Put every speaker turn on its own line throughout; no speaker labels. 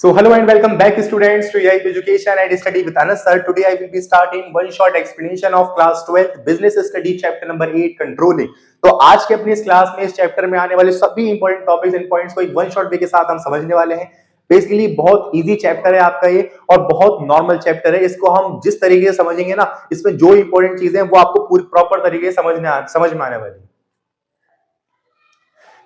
So hello and welcome back students to EIP Education and Study with Anas sir. Today I will be starting one short explanation of class 12th business study chapter number 8 controlling. तो आज के अपनी इस class में इस chapter में आने वाले सभी इंपॉर्टेंट टॉपिक्स एंड पॉइंट्स को एक वन शॉट वे के साथ हम समझने वाले हैं। बेसिकली बहुत इजी चैप्टर है आपका ये और बहुत नॉर्मल चैप्टर है। इसको हम जिस तरीके से समझेंगे ना, इसमें जो इंपॉर्टेंट चीजें हैं वो आपको पूरी प्रॉपर तरीके से समझ में आने वाली है।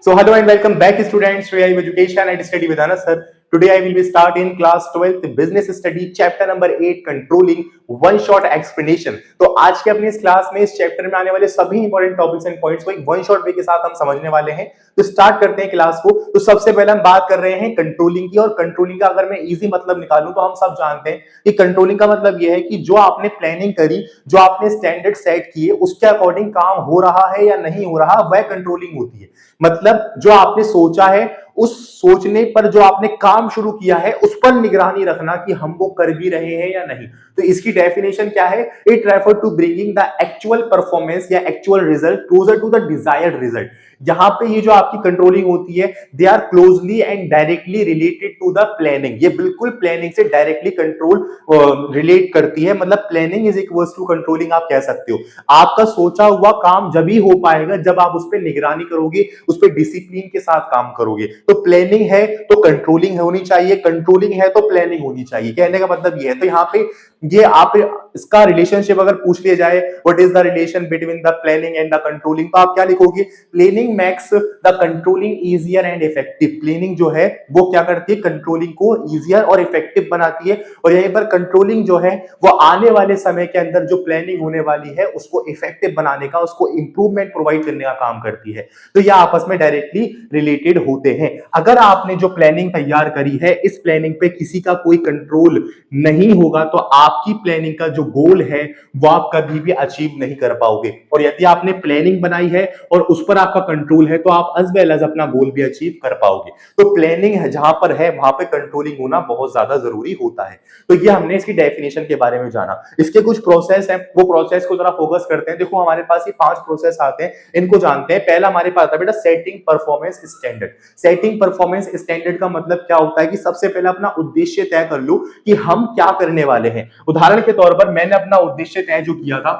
So hello and welcome back students to EIP Education and Study with Anas sir. Today I will be starting class 12th business study chapter number 8 controlling one shot explanation. तो आज के अपनी इस क्लास में इस चैप्टर में आने वाले सभी इंपॉर्टेंट टॉपिक्स एंड पॉइंट्स को एक वन शॉट वे के साथ हम समझने वाले हैं। तो स्टार्ट करते हैं क्लास को। तो सबसे पहले हम बात कर रहे हैं कंट्रोलिंग की, और कंट्रोलिंग का अगर मैं इजी मतलब निकालूं तो हम सब जानते हैं कि कंट्रोलिंग का मतलब यह है कि जो आपने प्लानिंग करी, जो आपने स्टैंडर्ड सेट किए, उसके अकॉर्डिंग काम हो रहा है या नहीं हो रहा, वह कंट्रोलिंग होती है। मतलब जो आपने सोचा है, उस सोचने पर जो आपने काम शुरू किया है उस पर निगरानी रखना कि हम वो कर भी रहे हैं या नहीं। तो इसकी डेफिनेशन क्या है? It refer to bringing the actual performance या actual result closer to the desired result. यहां पे ये जो आपकी कंट्रोलिंग होती है, they are closely and directly related to the planning. ये बिल्कुल प्लानिंग से डायरेक्टली कंट्रोल रिलेट करती है। मतलब planning is equals to controlling आप कह सकते हो। आपका सोचा हुआ काम जब ही हो पाएगा जब आप उस पर निगरानी करोगे, उस पर डिसिप्लिन के साथ काम करोगे। तो प्लानिंग है तो कंट्रोलिंग होनी चाहिए, कंट्रोलिंग है तो प्लानिंग होनी चाहिए। कहने का मतलब ये है। तो यहाँ पे ये आप इसका रिलेशनशिप अगर पूछ लिया जाए, what is the relation between the planning and the controlling, तो आप क्या लिखोगे? Planning makes the controlling easier and effective. Planning जो है वो क्या करती है? कंट्रोलिंग को इजियर और इफेक्टिव बनाती है। और यहीं पर कंट्रोलिंग जो है वो आने वाले समय के अंदर जो प्लानिंग होने वाली है उसको इफेक्टिव बनाने का, उसको इंप्रूवमेंट प्रोवाइड करने का काम करती है। तो ये आपस में डायरेक्टली रिलेटेड होते हैं। अगर आपने जो प्लानिंग तैयार करी है, इस प्लानिंग पे किसी का कोई कंट्रोल नहीं होगा तो आपकी प्लानिंग का जो गोल है वो आप कभी भी अचीव नहीं कर पाओगे। और यदि आपने प्लानिंग बनाई है और उस पर आपका कंट्रोल है तो आप एज वेल एज अपना गोल भी अचीव कर पाओगे। तो प्लानिंग जहां पर है वहां पे कंट्रोलिंग होना बहुत ज्यादा जरूरी होता है। तो ये हमने इसकी डेफिनेशन के बारे में जाना। इसके कुछ प्रोसेस है, वो प्रोसेस को जरा फोकस करते हैं। देखो हमारे पास ये 5 प्रोसेस आते हैं, इनको जानते हैं। पहला हमारे पास आता है बेटा setting performance standard. Setting performance standard का मतलब क्या होता है कि सबसे पहले अपना उद्देश्य तय कर लो कि हम क्या करने वाले हैं। उदाहरण के तौर पर मैंने अपना उद्देश्य तय जो किया था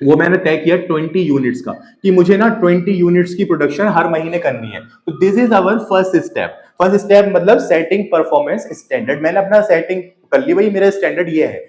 वो मैंने तय किया 20 यूनिट्स का, कि मुझे ना 20 यूनिट्स की प्रोडक्शन हर महीने करनी है। तो this is our first step. First step मतलब सेटिंग परफॉर्मेंस स्टैंडर्ड। मैंने अपना सेटिंग कर ली, भाई मेरा स्टैंडर्ड ये है।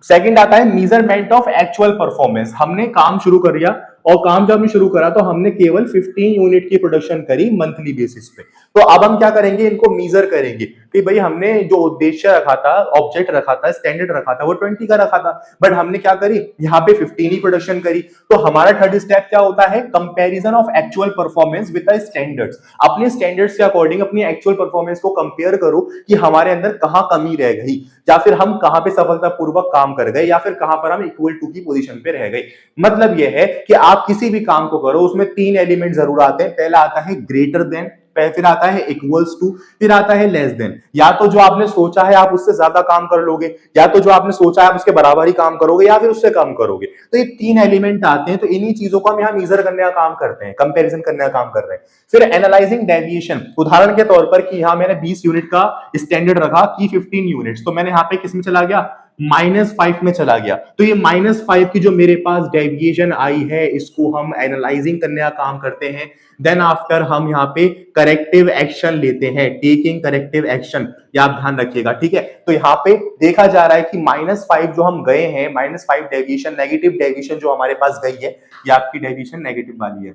सेकंड आता है मेजरमेंट ऑफ एक्चुअल परफॉर्मेंस। हमने काम शुरू कर दिया और काम जब हमने शुरू करा तो हमने केवल 15 यूनिट की प्रोडक्शन करी मंथली बेसिस पे। तो अब हम क्या करेंगे? इनको मेजर करेंगे कि भाई हमने जो उद्देश्य रखा था, ऑब्जेक्ट रखा था, स्टैंडर्ड रखा था, वो 20 का रखा था, बट हमने क्या करी? यहाँ पे 15 ही प्रोडक्शन करी। तो हमारा थर्ड स्टेप क्या होता है? Comparison of actual performance with the standards. अपने स्टैंडर्ड्स के अकॉर्डिंग अपनी एक्चुअल परफॉर्मेंस को कंपेयर करो कि हमारे अंदर कहां कमी रह गई, या फिर हम कहां पे सफलतापूर्वक काम कर गए, या फिर कहां पर हम इक्वल टू की पोजीशन पे रह गए। मतलब यह है कि आप किसी भी काम को करो उसमें 3 एलिमेंट जरूर आते हैं। पहला आता है ग्रेटर देन, फिर आता है इक्वल्स टू, फिर आता है लेस देन। या तो जो आपने सोचा है आप उससे ज्यादा काम कर लोगे, या तो जो आपने सोचा है आप उसके बराबर ही काम करोगे, या फिर उससे कम करोगे। तो ये 3 एलिमेंट आते हैं। तो इन्हीं चीजों को हम यहाँ मेजर करने का काम करते हैं, कंपैरिजन करने का काम कर रहे हैं। फिर एनालाइजिंग डेविएशन। उदाहरण के तौर पर कि यहाँ मैंने 20 यूनिट का स्टैंडर्ड रखा कि 15 यूनिट्स, तो मैंने यहाँ पे किस में चला गया? -5 में चला गया। तो ये -5 की जो मेरे पास डेविएशन आई है इसको हम एनालाइजिंग करने का काम करते हैं। देन आफ्टर हम यहाँ पे करेक्टिव एक्शन लेते हैं, टेकिंग करेक्टिव एक्शन, ये आप ध्यान रखिएगा, ठीक है। तो यहाँ पे देखा जा रहा है कि -5 जो हम गए हैं, -5 डेविएशन, नेगेटिव डेविएशन जो हमारे पास गई है, ये आपकी डेविएशन नेगेटिव वाली है।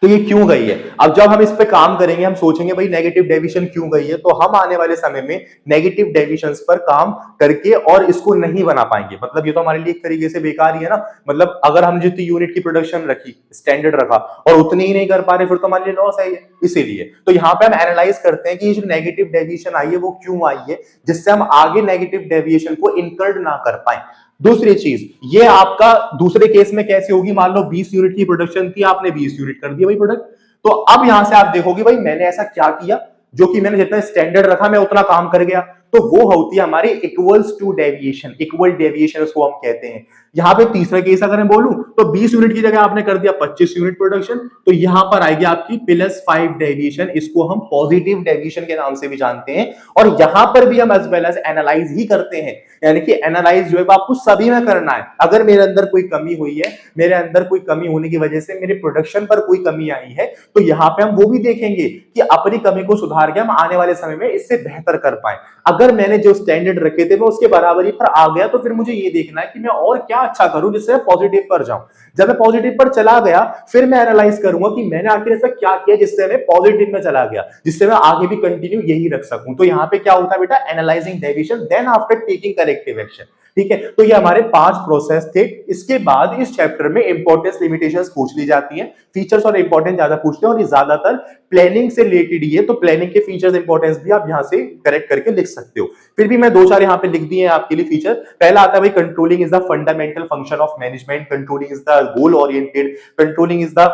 तो ये क्यों गई है? अब जब हम इस पे काम करेंगे हम सोचेंगे भाई नेगेटिव डेविएशन क्यों गई है, तो हम आने वाले समय में नेगेटिव डेविएशंस पर काम करके और इसको नहीं बना पाएंगे। मतलब ये तो हमारे लिए एक तरीके से बेकार ही है ना। मतलब अगर हम जितनी यूनिट की प्रोडक्शन रखी, स्टैंडर्ड रखा, और उतनी ही नहीं कर पा रहे, फिर तो हमारे लिए लॉस है। इसीलिए तो यहाँ पे हम एनालाइज करते हैं कि ये जो नेगेटिव डेविएशन आई है वो क्यों आई है, जिससे हम आगे नेगेटिव डेविएशन को इनकर्ड ना कर पाए। दूसरी चीज, ये आपका दूसरे केस में कैसे होगी? मान लो 20 यूनिट की प्रोडक्शन थी, आपने 20 यूनिट कर दिया भाई प्रोडक्ट। तो अब यहां से आप देखोगे भाई मैंने ऐसा क्या किया जो कि मैंने जितना स्टैंडर्ड रखा मैं उतना काम कर गया। तो वो होती है हमारी equals to deviation, equal deviation उसको हम कहते हैं। यहाँ पे तीसरा केस अगर मैं बोलूं तो 20 यूनिट की जगह आपने कर दिया 25 यूनिट प्रोडक्शन, तो यहां पर आएगी आपकी +5 डेविएशन, इसको हम पॉजिटिव डेविएशन के नाम से भी जानते हैं। और यहां पर भी हम एज वेल एज एनालाइज ही करते हैं, यानी कि एनालाइज जो है आपको सभी में करना है। अगर मेरे अंदर कोई कमी हुई है, मेरे अंदर कोई कमी होने की वजह से मेरे प्रोडक्शन पर कोई कमी आई है, तो यहाँ पे हम वो भी देखेंगे कि अपनी कमी को सुधार के हम आने वाले समय में इससे बेहतर कर पाए। अगर मैंने जो स्टैंडर्ड रखे थे मैं उसके बराबरी पर आ गया, तो फिर मुझे ये देखना है कि मैं और क्या अच्छा करूं जिससे मैं पॉजिटिव पर जाऊं। जब मैं पॉजिटिव पर चला गया, फिर मैं एनालाइज करूंगा कि मैंने आखिर ऐसा क्या किया जिससे मैं पॉजिटिव में चला गया, जिससे मैं आगे भी कंटिन्यू यही रख सकूं। तो यहाँ पे क्या होता है बेटा, analysing deviation then after taking corrective action. ठीक है, तो ये हमारे 5 प्रोसेस थे। इसके बाद इस चैप्टर में इंपॉर्टेंस लिमिटेशंस पूछ ली जाती हैं, फीचर्स और इंपॉर्टेंस ज्यादा पूछते हैं, और ये ज्यादातर प्लानिंग से रिलेटेड ही है, तो प्लानिंग के फीचर्स इंपॉर्टेंस भी आप यहां से करेक्ट करके लिख सकते हो। फिर भी मैं 2-4 यहां पे लिख दिए हैं आपके लिए फीचर। पहला आता है भाई, controlling is the fundamental function of management, controlling is the goal oriented, controlling is the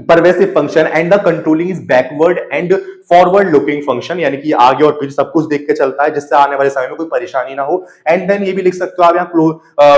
pervasive function, and the controlling is backward and forward looking function, यानी कि आगे और पीछे सब कुछ देख के चलता है जिससे आने वाले समय में कोई परेशानी ना हो। एंड देन ये भी लिख सकते हो आप यहाँ,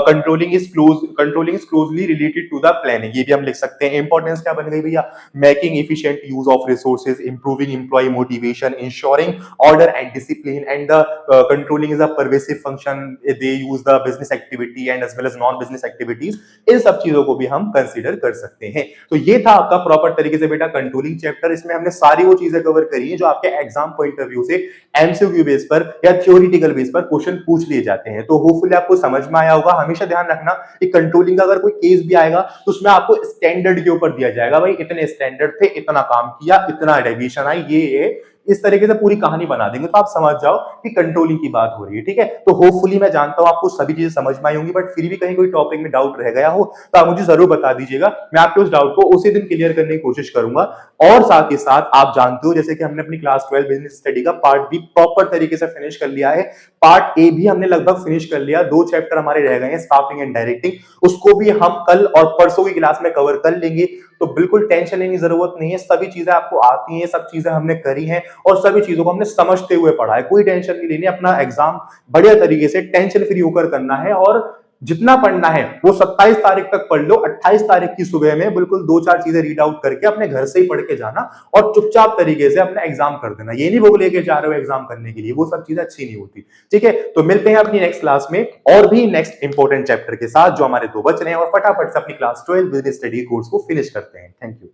controlling is closely related to the planning, ये भी हम लिख सकते हैं। इंपॉर्टेंस क्या बन गई भैया, making efficient use of resources, improving employ motivation, ensuring order and discipline, and the controlling is a pervasive function, they use the business activity and as well as non business activities. इन सब चीजों को भी हम consider कर सकते हैं। तो ये था आपका प्रॉपर तरीके से बेटा कंट्रोलिंग चैप्टर। इसमें हमने सारी वो चीजें कवर करी है जो आपके एग्जाम पॉइंट ऑफ व्यू से एमसीक्यू बेस पर या थ्योरेटिकल बेस पर क्वेश्चन पूछ लिए जाते हैं। तो होपफुली आपको समझ में आया होगा। हमेशा ध्यान रखना कि कंट्रोलिंग का अगर कोई केस भी आएगा तो उसमें आपको स्टैंडर्ड के ऊपर दिया जाएगा, भाई इतने स्टैंडर्ड थे, इतना काम किया, इतना डेविएशन आई, ये इस तरीके से पूरी कहानी बना देंगे, तो आप समझ जाओ कि कंट्रोलिंग की बात हो रही है। ठीक है, तो होपफुली मैं जानता हूं आपको सभी चीजें समझ में आई होंगी, बट फिर भी कहीं कोई टॉपिक में डाउट रह गया हो तो आप मुझे जरूर बता दीजिएगा, मैं आपके उस डाउट को उसी दिन क्लियर करने की कोशिश करूंगा। और साथ ही साथ आप जानते हो जैसे कि हमने अपनी क्लास 12 बिजनेस स्टडी का पार्ट बी प्रॉपर तरीके से फिनिश कर लिया है, पार्ट ए भी हमने लगभग फिनिश कर लिया, 2 चैप्टर हमारे रह गए हैं, स्टाफिंग एंड डायरेक्टिंग, उसको भी हम कल और परसों की क्लास में कवर कर लेंगे। तो बिल्कुल टेंशन लेने की जरूरत नहीं है, सभी चीजें आपको आती हैं, सब चीजें हमने करी हैं और सभी चीजों को हमने समझते हुए पढ़ा है। कोई टेंशन नहीं लेनी, अपना एग्जाम बढ़िया तरीके से टेंशन फ्री होकर करना है, और जितना पढ़ना है वो 27 तारीख तक पढ़ लो। 28 तारीख की सुबह में बिल्कुल 2-4 चीजें रीड आउट करके अपने घर से ही पढ़ के जाना और चुपचाप तरीके से अपना एग्जाम कर देना। ये नहीं बुक लेके जा रहे हो एग्जाम करने के लिए, वो सब चीजें अच्छी नहीं होती। ठीक है, तो मिलते हैं अपनी नेक्स्ट क्लास में और भी नेक्स्ट इंपॉर्टेंट चैप्टर के साथ जो हमारे 2 बच रहे हैं, और फटाफट से अपनी क्लास 12 बिजनेस स्टडी कोर्स को फिनिश करते हैं। Thank you.